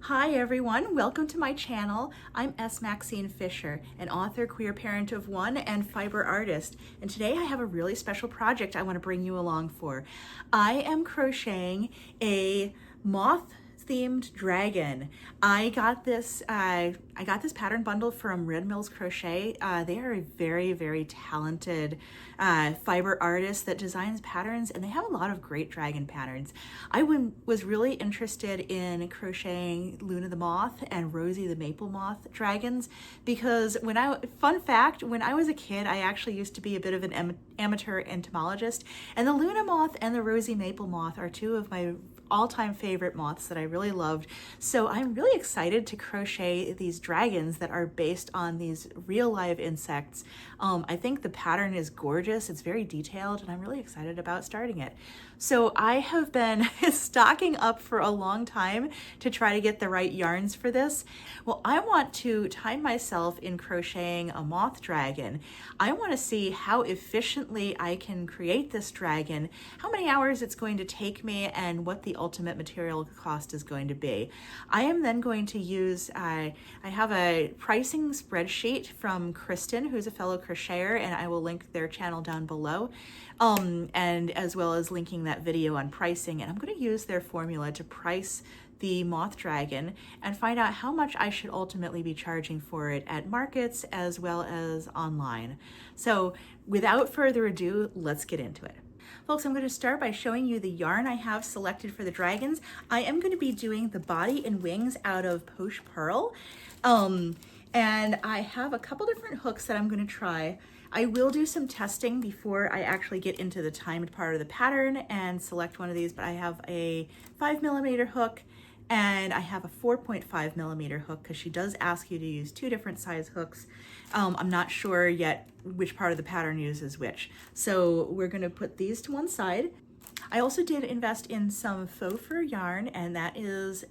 Hi everyone, welcome to my channel. I'm S. Maxine Fisher, an author, queer parent of one, and fiber artist. And today I have a really special project I want to bring you along for. I am crocheting a moth-themed dragon. I got this pattern bundle from Red Mills Crochet. They are a very talented fiber artist that designs patterns, and they have a lot of great dragon patterns. I was really interested in crocheting Luna the Moth and Rosie the Maple Moth dragons because fun fact, when I was a kid, I actually used to be a bit of an amateur entomologist, and the Luna Moth and the Rosie Maple Moth are two of my all-time favorite moths that I really loved. So I'm really excited to crochet these dragons that are based on these real live insects. I think the pattern is gorgeous. It's very detailed, and I'm really excited about starting it. So I have been stocking up for a long time to try to get the right yarns for this. Well, I want to time myself in crocheting a moth dragon. I want to see how efficiently I can create this dragon, how many hours it's going to take me, and what the ultimate material cost is going to be. I am then going to use, I have a pricing spreadsheet from Kristen, who's a fellow crocheter, and I will link their channel down below, and as well as linking that video on pricing. And I'm going to use their formula to price the Moth Dragon and find out how much I should ultimately be charging for it at markets as well as online. So without further ado, let's get into it. Folks, I'm going to start by showing you the yarn I have selected for the dragons. I am going to be doing the body and wings out of Posh Purl. And I have a couple different hooks that I'm going to try. I will do some testing before I actually get into the timed part of the pattern and select one of these, but I have a 5mm hook and I have a 4.5mm hook because she does ask you to use two different size hooks. I'm not sure yet which part of the pattern uses which. So we're going to put these to one side. I also did invest in some faux fur yarn, and that is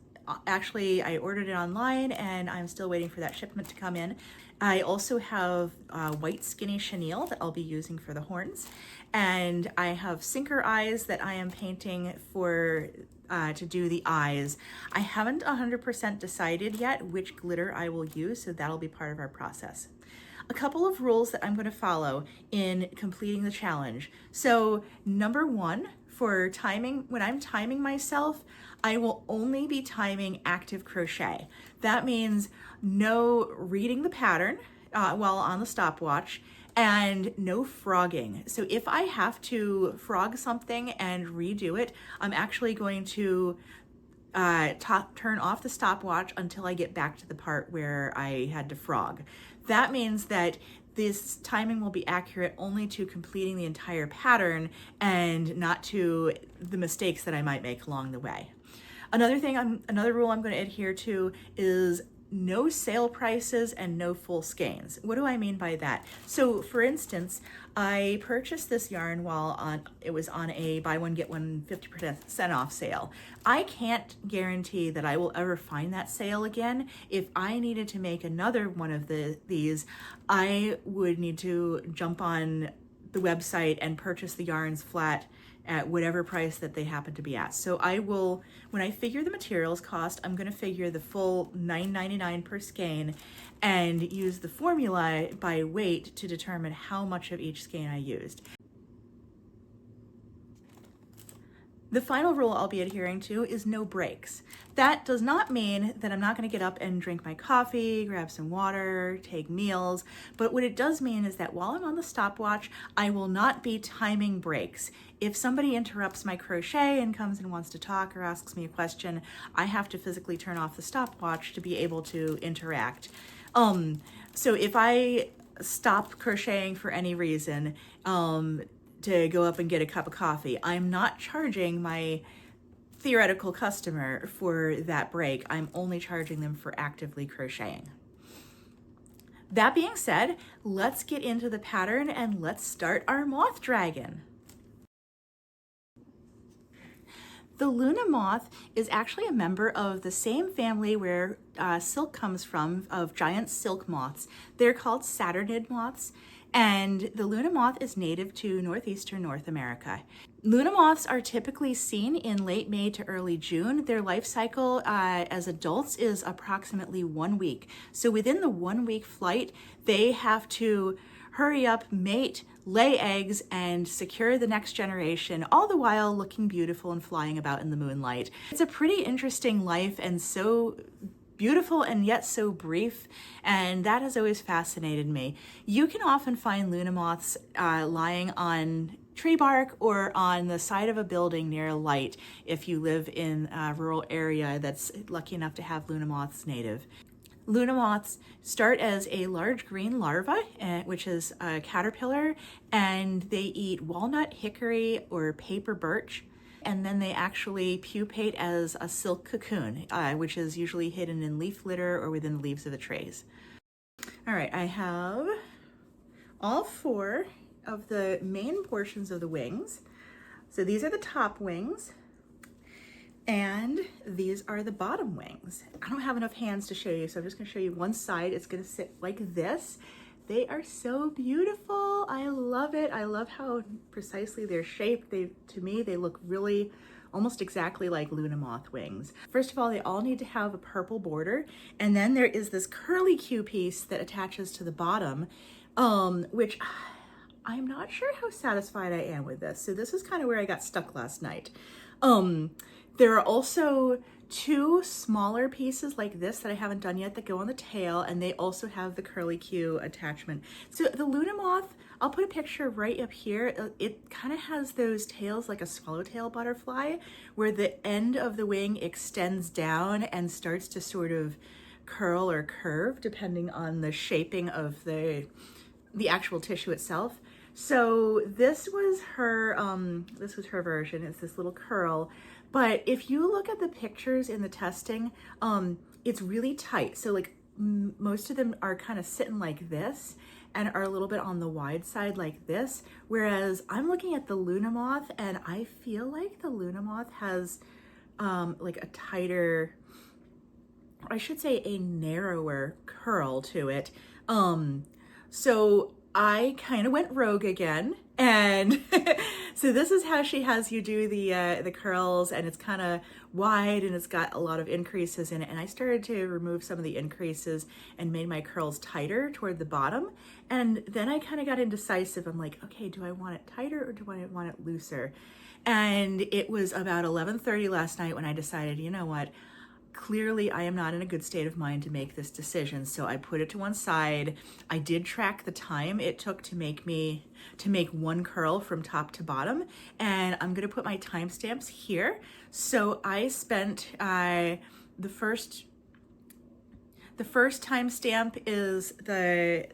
actually, I ordered it online and I'm still waiting for that shipment to come in. I also have white skinny chenille that I'll be using for the horns. And I have sinker eyes that I am painting for to do the eyes. I haven't 100% decided yet which glitter I will use, so that'll be part of our process. A couple of rules that I'm going to follow in completing the challenge. So number one, for timing, when I'm timing myself, I will only be timing active crochet. That means no reading the pattern while on the stopwatch, and no frogging. So if I have to frog something and redo it, I'm actually going to turn off the stopwatch until I get back to the part where I had to frog. That means that this timing will be accurate only to completing the entire pattern and not to the mistakes that I might make along the way. Another rule I'm going to adhere to is no sale prices and no full skeins. What do I mean by that? So for instance, I purchased this yarn while it was on a buy one get one 50% off sale. I can't guarantee that I will ever find that sale again. If I needed to make another one of these, I would need to jump on the website and purchase the yarns flat at whatever price that they happen to be at. So I will, when I figure the materials cost, I'm going to figure the full $9.99 per skein and use the formula by weight to determine how much of each skein I used. The final rule I'll be adhering to is no breaks. That does not mean that I'm not going to get up and drink my coffee, grab some water, take meals, but what it does mean is that while I'm on the stopwatch, I will not be timing breaks. If somebody interrupts my crochet and comes and wants to talk or asks me a question, I have to physically turn off the stopwatch to be able to interact. So if I stop crocheting for any reason, to go up and get a cup of coffee, I'm not charging my theoretical customer for that break. I'm only charging them for actively crocheting. That being said, let's get into the pattern and let's start our moth dragon. The Luna moth is actually a member of the same family where silk comes from, of giant silk moths. They're called Saturnid moths. And the Luna moth is native to northeastern North America. Luna moths are typically seen in late May to early June. Their life cycle as adults is approximately 1 week. So within the 1 week flight, they have to hurry up, mate, lay eggs, and secure the next generation, all the while looking beautiful and flying about in the moonlight. It's a pretty interesting life, and so beautiful and yet so brief, and that has always fascinated me. You can often find Luna moths lying on tree bark or on the side of a building near a light if you live in a rural area that's lucky enough to have Luna moths native. Luna moths start as a large green larva, which is a caterpillar, and they eat walnut, hickory, or paper birch. And then they actually pupate as a silk cocoon, which is usually hidden in leaf litter or within the leaves of the trays. All right, I have all 4 of the main portions of the wings. So these are the top wings, and these are the bottom wings. I don't have enough hands to show you, so I'm just gonna show you one side. It's gonna sit like this. They are so beautiful. I love it. I love how precisely they're shaped. To me, they look really almost exactly like Luna moth wings. First of all, they all need to have a purple border. And then there is this curly Q piece that attaches to the bottom, which I'm not sure how satisfied I am with this. So this is kind of where I got stuck last night. There are also 2 smaller pieces like this that I haven't done yet that go on the tail, and they also have the curly Q attachment. So the Luna moth, I'll put a picture right up here. It kind of has those tails like a swallowtail butterfly, where the end of the wing extends down and starts to sort of curl or curve depending on the shaping of the actual tissue itself. So this was her version. It's this little curl. But if you look at the pictures in the testing, it's really tight. So like most of them are kind of sitting like this and are a little bit on the wide side like this. Whereas I'm looking at the Luna moth and I feel like the Luna moth has like a tighter, I should say a narrower curl to it. So I kind of went rogue again, and so this is how she has you do the curls, and it's kind of wide and it's got a lot of increases in it. And I started to remove some of the increases and made my curls tighter toward the bottom. And then I kind of got indecisive. I'm like, okay, do I want it tighter or do I want it looser? And it was about 11:30 last night when I decided, you know what? Clearly, I am not in a good state of mind to make this decision, so I put it to one side. I did track the time it took to make one curl from top to bottom, and I'm gonna put my timestamps here. So I spent the first timestamp is the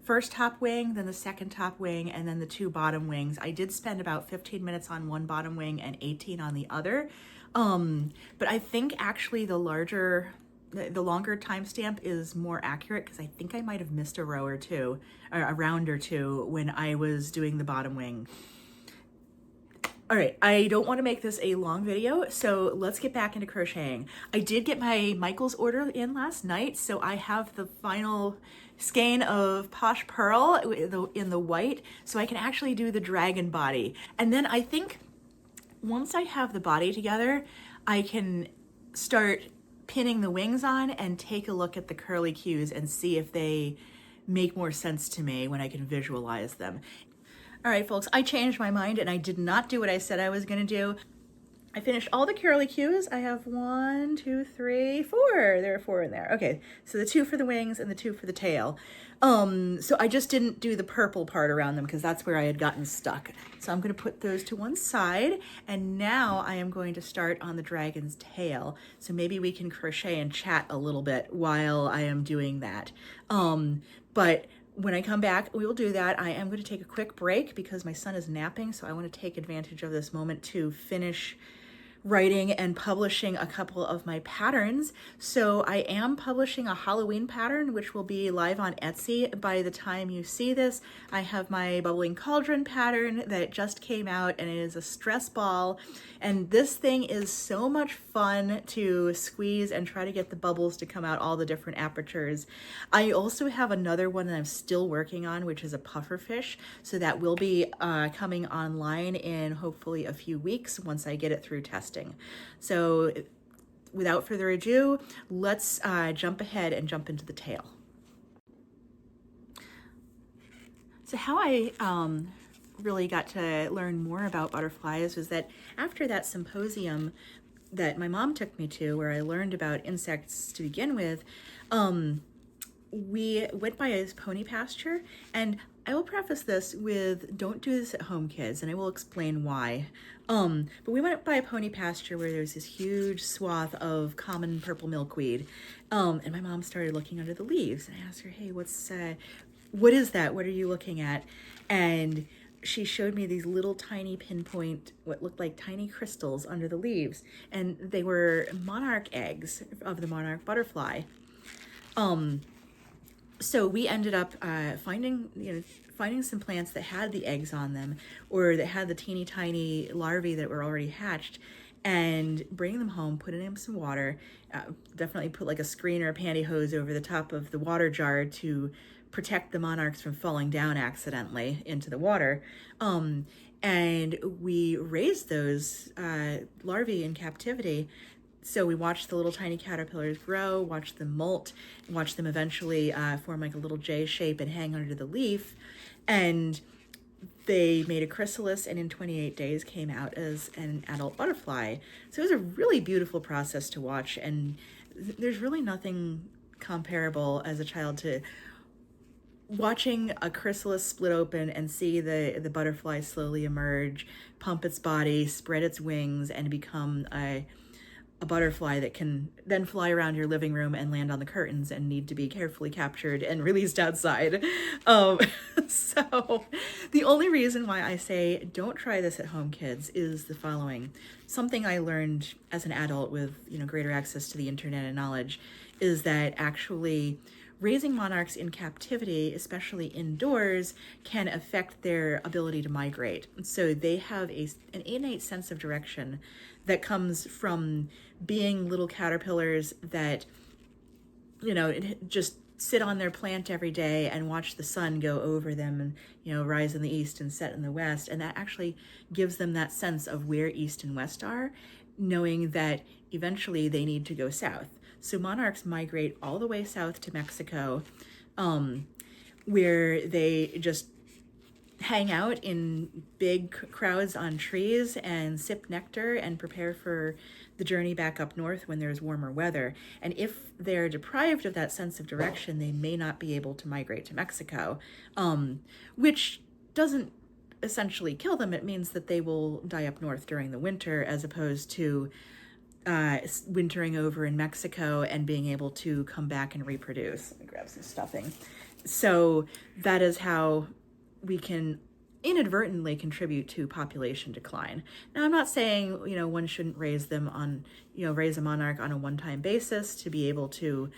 first top wing, then the second top wing, and then the 2 bottom wings. I did spend about 15 minutes on one bottom wing and 18 on the other. But I think actually the longer timestamp is more accurate because I think I might have missed a row or 2, or a round or 2 when I was doing the bottom wing. All right, I don't want to make this a long video, so let's get back into crocheting. I did get my Michael's order in last night, so I have the final skein of Posh Purl in the white, so I can actually do the dragon body. And then I think once I have the body together, I can start pinning the wings on and take a look at the curly cues and see if they make more sense to me when I can visualize them. All right, folks, I changed my mind and I did not do what I said I was gonna do. I finished all the curly cues. I have 1, 2, 3, 4. There are 4 in there. Okay, so the 2 for the wings and the 2 for the tail. So I just didn't do the purple part around them because that's where I had gotten stuck. So I'm gonna put those to one side, and now I am going to start on the dragon's tail. So maybe we can crochet and chat a little bit while I am doing that. But when I come back, we will do that. I am going to take a quick break because my son is napping, so I want to take advantage of this moment to finish writing and publishing a couple of my patterns. So I am publishing a Halloween pattern, which will be live on Etsy by the time you see this. I have my bubbling cauldron pattern that just came out, and it is a stress ball. And this thing is so much fun to squeeze and try to get the bubbles to come out all the different apertures. I also have another one that I'm still working on, which is a puffer fish. So that will be coming online in hopefully a few weeks once I get it through testing. So without further ado, let's jump ahead and jump into the tale. So how I really got to learn more about butterflies was that after that symposium that my mom took me to, where I learned about insects to begin with, we went by a pony pasture, and I will preface this with, don't do this at home, kids, and I will explain why. But we went by a pony pasture where there's this huge swath of common purple milkweed, and my mom started looking under the leaves, and I asked her, hey, what is that? What are you looking at? And she showed me these little tiny pinpoint, what looked like tiny crystals under the leaves, and they were monarch eggs of the monarch butterfly. So we ended up finding some plants that had the eggs on them, or that had the teeny tiny larvae that were already hatched, and bringing them home, putting them in some water. Definitely put like a screen or a pantyhose over the top of the water jar to protect the monarchs from falling down accidentally into the water. And we raised those larvae in captivity. So we watched the little tiny caterpillars grow, watched them molt, watched them eventually form like a little J shape and hang under the leaf. And they made a chrysalis, and in 28 days came out as an adult butterfly. So it was a really beautiful process to watch. And there's really nothing comparable as a child to watching a chrysalis split open and see the butterfly slowly emerge, pump its body, spread its wings, and become a butterfly that can then fly around your living room and land on the curtains and need to be carefully captured and released outside. So the only reason why I say don't try this at home, kids, is the following. Something I learned as an adult with greater access to the internet and knowledge is that actually raising monarchs in captivity, especially indoors, can affect their ability to migrate. So they have an innate sense of direction that comes from being little caterpillars that, just sit on their plant every day and watch the sun go over them and, rise in the east and set in the west. And that actually gives them that sense of where east and west are, knowing that eventually they need to go south. So monarchs migrate all the way south to Mexico, where they just hang out in big crowds on trees and sip nectar and prepare for the journey back up north when there's warmer weather. And if they're deprived of that sense of direction, they may not be able to migrate to Mexico, which doesn't essentially kill them. It means that they will die up north during the winter, as opposed to wintering over in Mexico and being able to come back and reproduce. Let me grab some stuffing. So that is how we can inadvertently contribute to population decline. Now, I'm not saying, one shouldn't raise them on, raise a monarch on a one-time basis to be able to,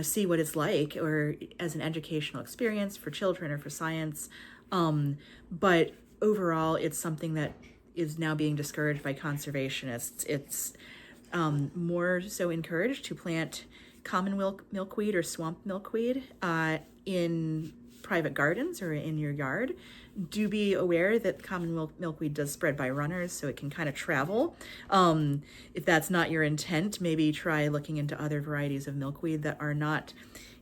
see what it's like, or as an educational experience for children or for science. But overall, it's something that is now being discouraged by conservationists. It's more so encouraged to plant common milkweed or swamp milkweed in private gardens or in your yard. Do be aware that common milkweed does spread by runners, so it can kind of travel. If that's not your intent, maybe try looking into other varieties of milkweed that are not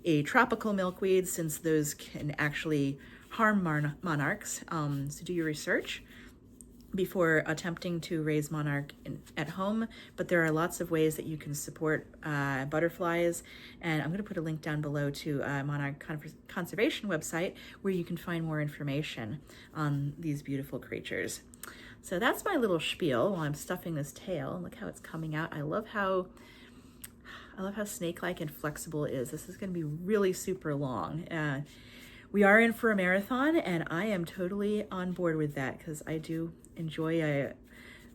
a tropical milkweed, since those can actually harm monarchs. So do your research before attempting to raise monarch at home, but there are lots of ways that you can support butterflies, and I'm going to put a link down below to a monarch conservation website where you can find more information on these beautiful creatures. So that's my little spiel while I'm stuffing this tail. Look how it's coming out. I love how snake-like and flexible it is. This is going to be really super long. We are in for a marathon, and I am totally on board with that because I do enjoy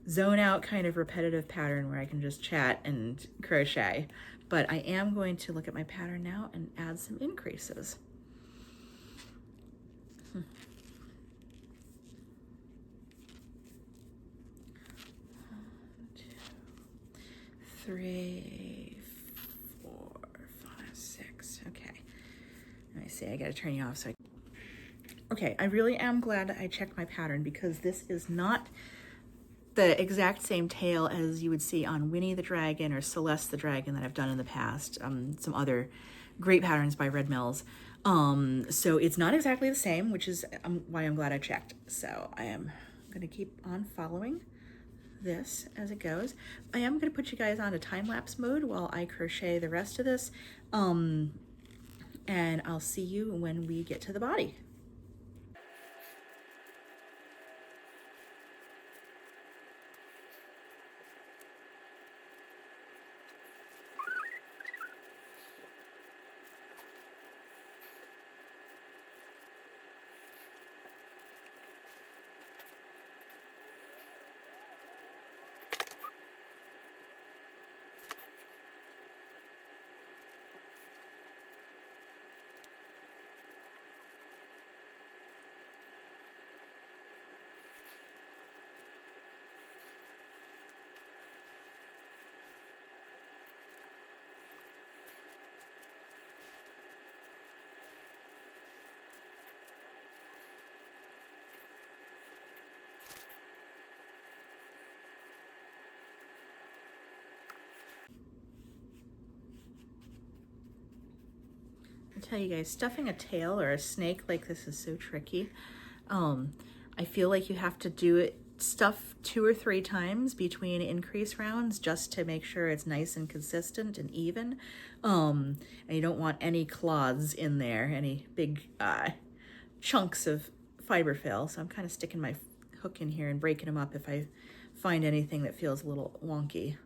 zone out kind of repetitive pattern where I can just chat and crochet. But I am going to look at my pattern now and add some increases. 1, 2, 3, 4, 5, 6. Okay. Let me see, I gotta turn you off so okay, I really am glad I checked my pattern because this is not the exact same tail as you would see on Winnie the Dragon or Celeste the Dragon that I've done in the past. Some other great patterns by Red Mills. So it's not exactly the same, which is why I'm glad I checked. So I am gonna keep on following this as it goes. I am gonna put you guys on a time-lapse mode while I crochet the rest of this. And I'll see you when we get to the body. I tell you guys, stuffing a tail or a snake like this is so tricky. I feel like you have to do it stuff 2 or 3 times between increase rounds just to make sure it's nice and consistent and even. And you don't want any cloths in there, any big chunks of fiber fill. So I'm kind of sticking my hook in here and breaking them up if I find anything that feels a little wonky.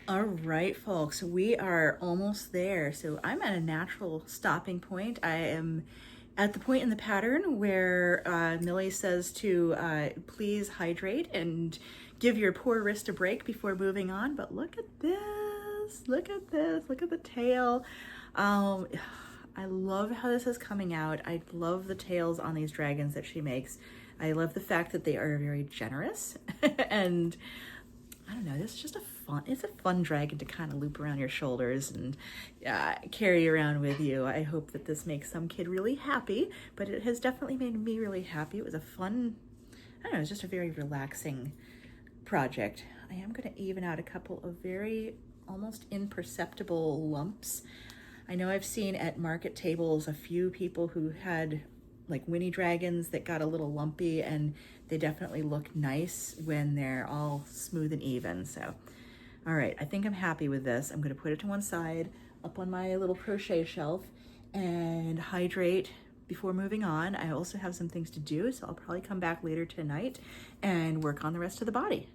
All right, folks, we are almost there. So I'm at a natural stopping point. I am at the point in the pattern where Millie says to please hydrate and give your poor wrist a break before moving on. But look at this, look at this, look at the tail. I love how this is coming out. I love the tails on these dragons that she makes. I love the fact that they are very generous and I don't know, this is just it's a fun dragon to kind of loop around your shoulders and carry around with you. I hope that this makes some kid really happy, but it has definitely made me really happy. It was a fun, I don't know, it was just a very relaxing project. I am gonna even out a couple of very almost imperceptible lumps. I know I've seen at market tables a few people who had like Winnie dragons that got a little lumpy, and they definitely look nice when they're all smooth and even. So, all right, I think I'm happy with this. I'm gonna put it to one side up on my little crochet shelf and hydrate before moving on. I also have some things to do, so I'll probably come back later tonight and work on the rest of the body.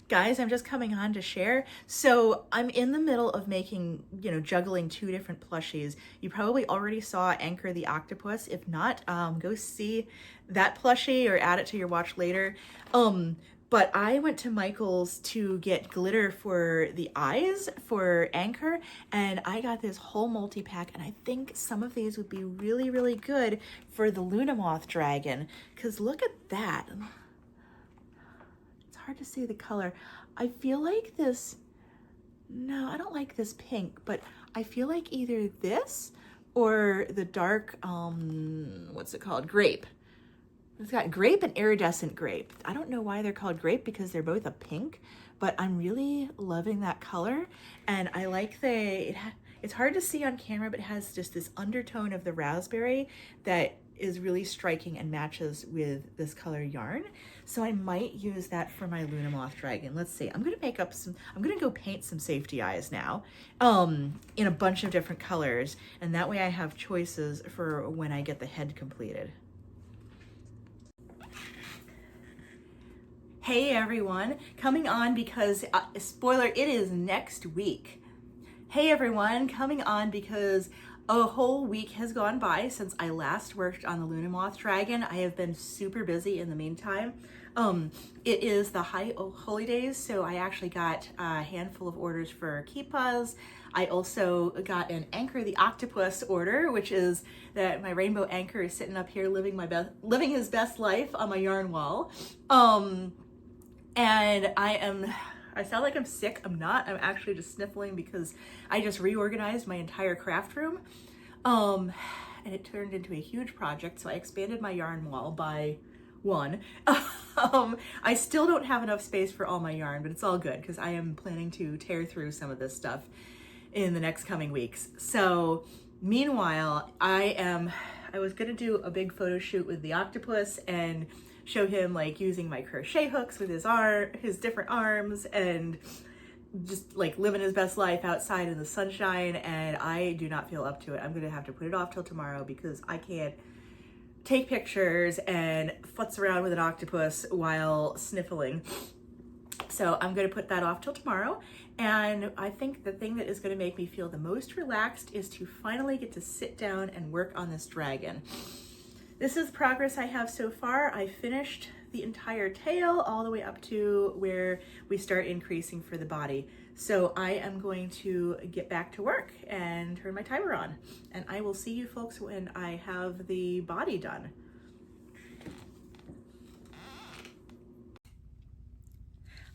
Guys, I'm just coming on to share. So I'm in the middle of making, juggling 2 different plushies. You probably already saw Anchor the Octopus. If not, go see that plushie or add it to your watch later. But I went to Michael's to get glitter for the eyes for Anchor, and I got this whole multi-pack, and I think some of these would be really, really good for the Moth Dragon, because look at that. Hard to see the color. I feel like this, no, I don't like this pink, but I feel like either this or the dark, what's it called? Grape. It's got grape and iridescent grape. I don't know why they're called grape because they're both a pink, but I'm really loving that color. And I like it's hard to see on camera, but it has just this undertone of the raspberry that is really striking and matches with this color yarn. So I might use that for my Luna Moth Dragon. Let's see, I'm gonna go paint some safety eyes now in a bunch of different colors. And that way I have choices for when I get the head completed. Hey everyone, coming on because, spoiler, it is next week. Hey everyone, coming on because a whole week has gone by since I last worked on the Luna Moth Dragon. I have been super busy in the meantime. It is the High Holy Days, so I actually got a handful of orders for Keepas. I also got an Anchor the Octopus order, which is that my rainbow anchor is sitting up here living his best life on my yarn wall. And I sound like I'm sick. I'm not. I'm actually just sniffling because I just reorganized my entire craft room. And it turned into a huge project, so I expanded my yarn wall by one. I still don't have enough space for all my yarn, but it's all good because I am planning to tear through some of this stuff in the next coming weeks. So meanwhile, I was gonna do a big photo shoot with the octopus and show him like using my crochet hooks with his different arms and just like living his best life outside in the sunshine, and I do not feel up to it. I'm gonna have to put it off till tomorrow because I can't take pictures and futz around with an octopus while sniffling. So I'm gonna put that off till tomorrow. And I think the thing that is gonna make me feel the most relaxed is to finally get to sit down and work on this dragon. This is progress I have so far. I finished the entire tail all the way up to where we start increasing for the body. So I am going to get back to work and turn my timer on. And I will see you folks when I have the body done.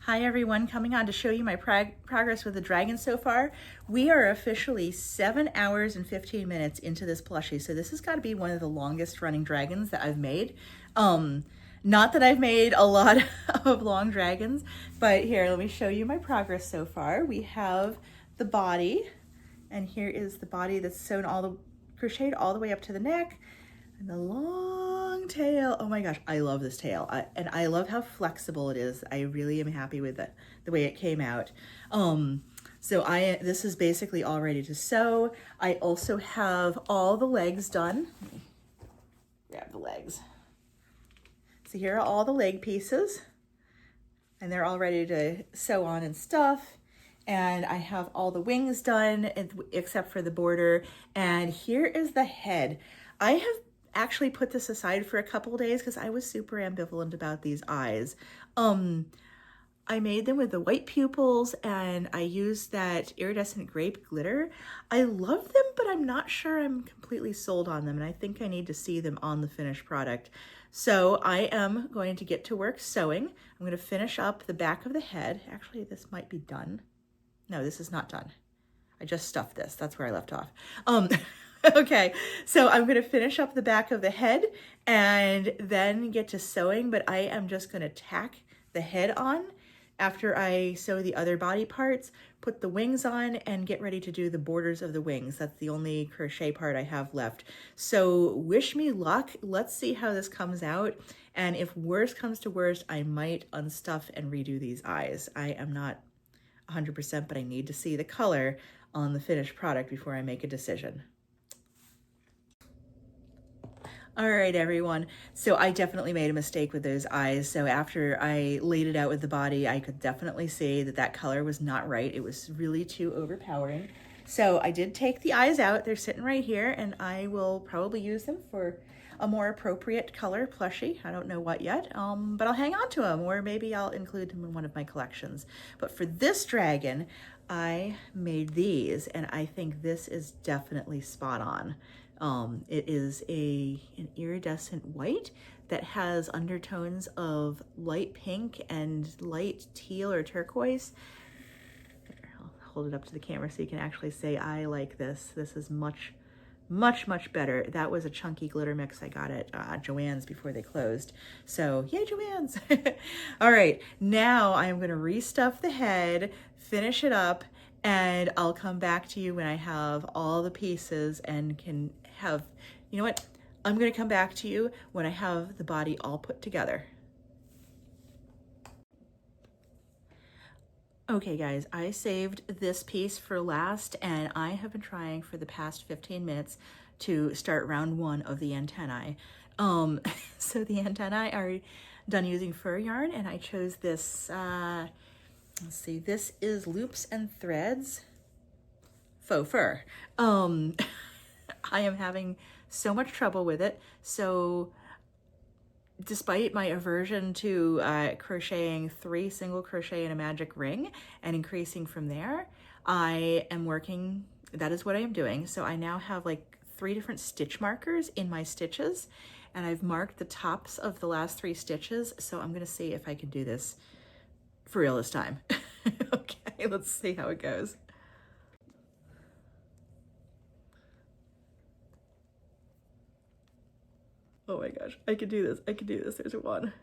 Hi everyone, coming on to show you my progress with the dragon so far. We are officially 7 hours and 15 minutes into this plushie, so this has got to be one of the longest running dragons that I've made. Not that I've made a lot of long dragons, but here, let me show you my progress so far. We have the body, and here is the body that's sewn crocheted all the way up to the neck, and the long tail. Oh my gosh, I love this tail. And I love how flexible it is. I really am happy with the way it came out. So this is basically all ready to sew. I also have all the legs done. Let me grab the legs. So here are all the leg pieces, and they're all ready to sew on and stuff. And I have all the wings done except for the border. And here is the head. I have actually put this aside for a couple days because I was super ambivalent about these eyes. I made them with the white pupils and I used that iridescent grape glitter. I love them, but I'm not sure I'm completely sold on them, and I think I need to see them on the finished product. So I am going to get to work sewing. I'm going to finish up the back of the head. Actually, this might be done. No, this is not done. I just stuffed this. That's where I left off. Okay, so I'm going to finish up the back of the head and then get to sewing, but I am just going to tack the head on after I sew the other body parts, put the wings on, and get ready to do the borders of the wings. That's the only crochet part I have left. So wish me luck. Let's see how this comes out. And if worst comes to worst, I might unstuff and redo these eyes. I am not 100%, but I need to see the color on the finished product before I make a decision. All right, everyone. So I definitely made a mistake with those eyes. So after I laid it out with the body, I could definitely see that color was not right. It was really too overpowering. So I did take the eyes out. They're sitting right here, and I will probably use them for a more appropriate color plushie. I don't know what yet, but I'll hang on to them, or maybe I'll include them in one of my collections. But for this dragon, I made these, and I think this is definitely spot on. It is an iridescent white that has undertones of light pink and light teal or turquoise. I'll hold it up to the camera so you can actually say, I like this. This is much, much, much better. That was a chunky glitter mix I got at Joann's before they closed. So yay, Joann's. All right, now I'm gonna restuff the head, finish it up, and I'll come back to you when I have all the pieces and can have, you know what? I'm gonna come back to you when I have the body all put together. Okay guys, I saved this piece for last, and I have been trying for the past 15 minutes to start round 1 of the antennae. So the antennae are done using fur yarn, and I chose this, let's see, this is Loops and Threads faux fur. I am having so much trouble with it, so despite my aversion to crocheting 3 single crochet in a magic ring and increasing from there, I am working, that is what I am doing. So I now have like 3 different stitch markers in my stitches, and I've marked the tops of the last 3 stitches. So I'm gonna see if I can do this for real this time. Okay, let's see how it goes. Oh my gosh, I can do this. I can do this. There's 1.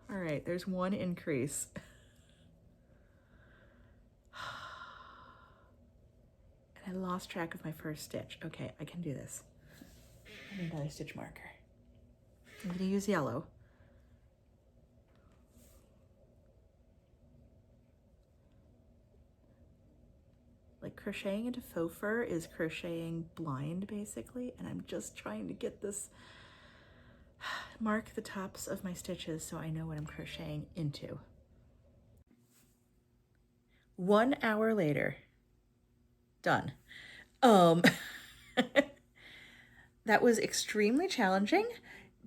All right, there's 1 increase. And I lost track of my first stitch. Okay, I can do this. I need another stitch marker. I'm gonna use yellow. Like, crocheting into faux fur is crocheting blind basically, and I'm just trying to get this, mark the tops of my stitches so I know what I'm crocheting into. 1 hour later, done. That was extremely challenging,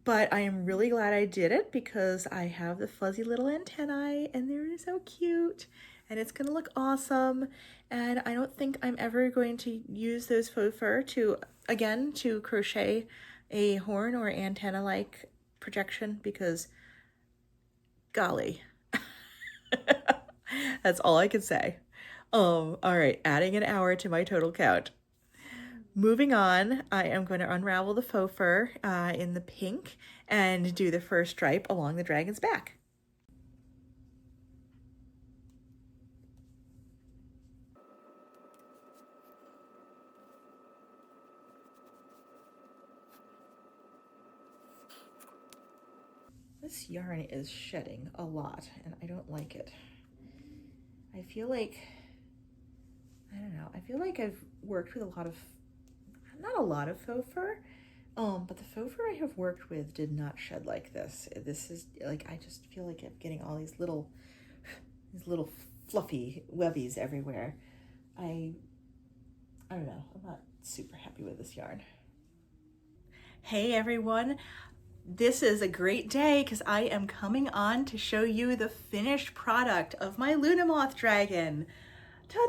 but I am really glad I did it because I have the fuzzy little antennae and they're so cute. And it's gonna look awesome. And I don't think I'm ever going to use those faux fur to crochet a horn or antenna-like projection, because golly, that's all I can say. All right, adding an hour to my total count. Moving on, I am going to unravel the faux fur in the pink and do the first stripe along the dragon's back. This yarn is shedding a lot and I don't like it. I feel like, I don't know, I feel like I've worked with not a lot of faux fur, but the faux fur I have worked with did not shed like this. This is like, I just feel like I'm getting all these little fluffy webbies everywhere. I don't know, I'm not super happy with this yarn. Hey everyone. This is a great day because I am coming on to show you the finished product of my Luna Moth Dragon. Ta-da!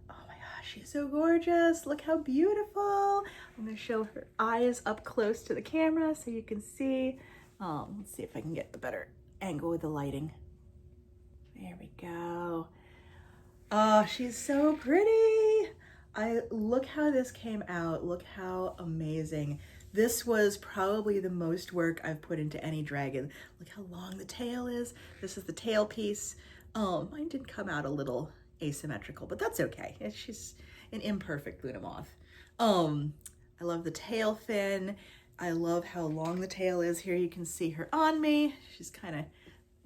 Oh my gosh, she's so gorgeous. Look how beautiful. I'm gonna show her eyes up close to the camera so you can see. Let's see if I can get the better angle with the lighting. There we go. Oh, she's so pretty. Look how this came out. Look how amazing. This was probably the most work I've put into any dragon. Look how long the tail is. This is the tail piece. Mine did come out a little asymmetrical, but that's okay. She's an imperfect Luna Moth. I love the tail fin. I love how long the tail is. Here you can see her on me. She's kind of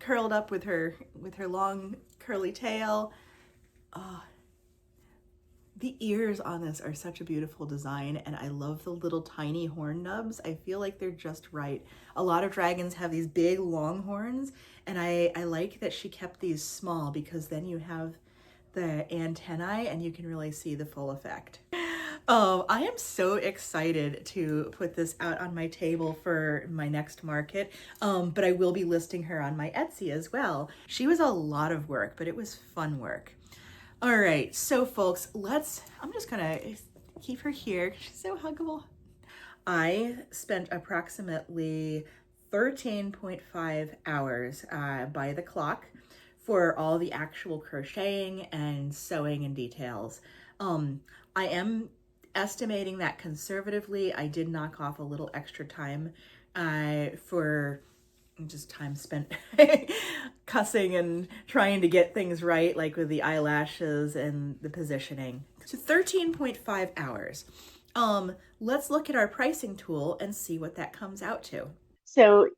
curled up with her long curly tail. The ears on this are such a beautiful design, and I love the little tiny horn nubs. I feel like they're just right. A lot of dragons have these big long horns, and I like that she kept these small because then you have the antennae and you can really see the full effect. I am so excited to put this out on my table for my next market, but I will be listing her on my Etsy as well. She was a lot of work, but it was fun work. All right, so folks, I'm just gonna keep her here. She's so huggable. I spent approximately 13.5 hours by the clock for all the actual crocheting and sewing and details. I am estimating that conservatively. I did knock off a little extra time for just time spent cussing and trying to get things right, like with the eyelashes and the positioning, So 13.5 hours. Let's look at our pricing tool and see what that comes out to. So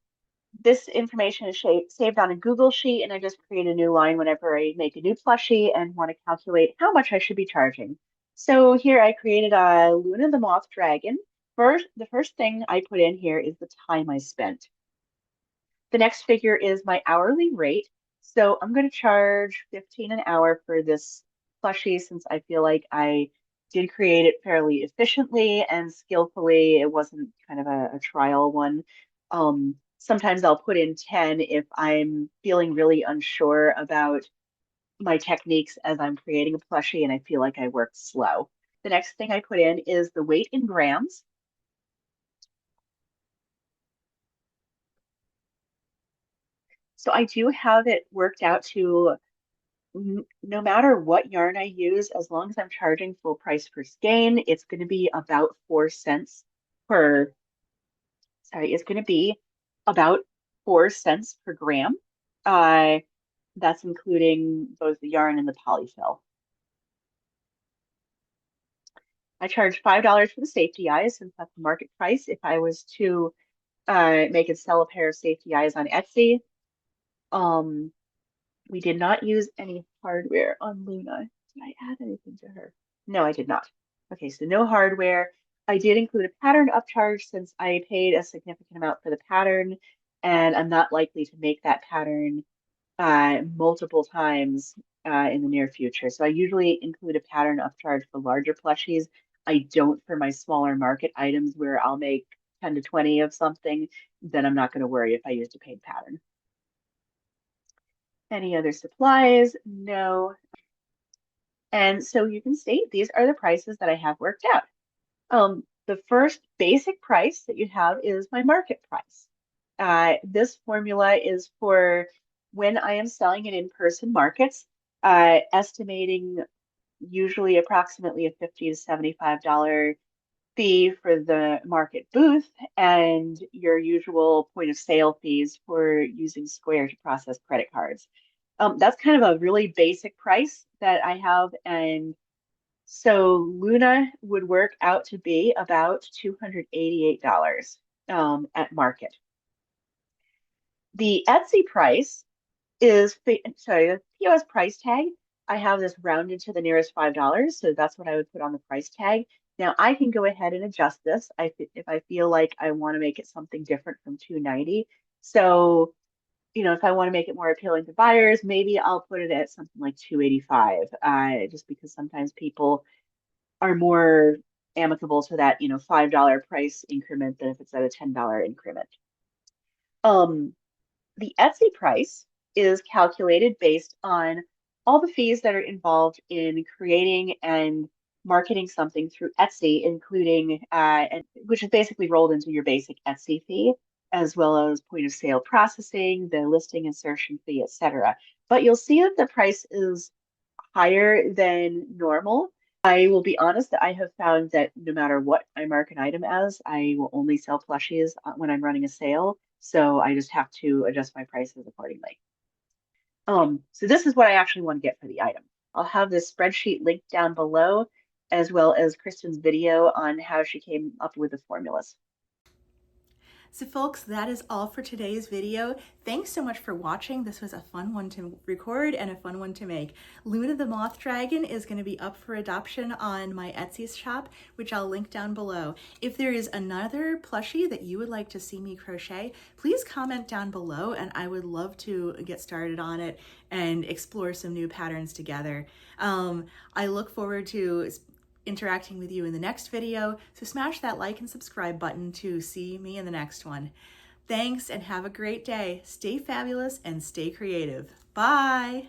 this information is saved on a Google Sheet, and I just create a new line whenever I make a new plushie and want to calculate how much I should be charging. So here I created a Luna the Moth Dragon. The first thing I put in here is the time I spent. The next figure is my hourly rate. So I'm going to charge 15 an hour for this plushie since I feel like I did create it fairly efficiently and skillfully. It wasn't kind of a trial one. Sometimes I'll put in 10 if I'm feeling really unsure about my techniques as I'm creating a plushie and I feel like I worked slow. The next thing I put in is the weight in grams. So I do have it worked out to no matter what yarn I use, as long as I'm charging full price per skein, it's going to be about 4 cents per, sorry, it's going to be about 4 cents per gram. Uh, that's including both the yarn and the polyfill. I charge $5 for the safety eyes since that's the market price. If I was to make and sell a pair of safety eyes on Etsy, um, we did not use any hardware on Luna. Did I add anything to her? No, I did not. Okay, so no hardware. I did include a pattern upcharge since I paid a significant amount for the pattern, and I'm not likely to make that pattern multiple times in the near future. So I usually include a pattern upcharge for larger plushies. I don't for my smaller market items where I'll make 10 to 20 of something, then I'm not going to worry if I used a paid pattern. Any other supplies? No. And so you can see these are the prices that I have worked out. The first basic price that you have is my market price. This formula is for when I am selling in in-person markets, estimating usually approximately a $50 to $75 fee for the market booth and your usual point of sale fees for using Square to process credit cards. That's kind of a really basic price that I have. And so Luna would work out to be about $288 at market. The Etsy price is, sorry, the POS price tag. I have this rounded to the nearest $5, so that's what I would put on the price tag. Now I can go ahead and adjust this if I feel like I want to make it something different from 290. So, if I want to make it more appealing to buyers, maybe I'll put it at something like 285, just because sometimes people are more amicable to that, $5 price increment than if it's at a $10 increment. Um, the Etsy price is calculated based on all the fees that are involved in creating and marketing something through Etsy, including which is basically rolled into your basic Etsy fee, as well as point of sale processing, the listing insertion fee, etc. But you'll see that the price is higher than normal. I will be honest that I have found that no matter what I mark an item as, I will only sell plushies when I'm running a sale. So I just have to adjust my prices accordingly. So this is what I actually want to get for the item. I'll have this spreadsheet linked down below, as well as Kristen's video on how she came up with the formulas. So folks, that is all for today's video. Thanks so much for watching. This was a fun one to record and a fun one to make. Luna the Moth Dragon is going to be up for adoption on my Etsy shop, which I'll link down below. If there is another plushie that you would like to see me crochet, please comment down below and I would love to get started on it and explore some new patterns together. I look forward to interacting with you in the next video, so smash that like and subscribe button to see me in the next one. Thanks and have a great day. Stay fabulous and stay creative. Bye!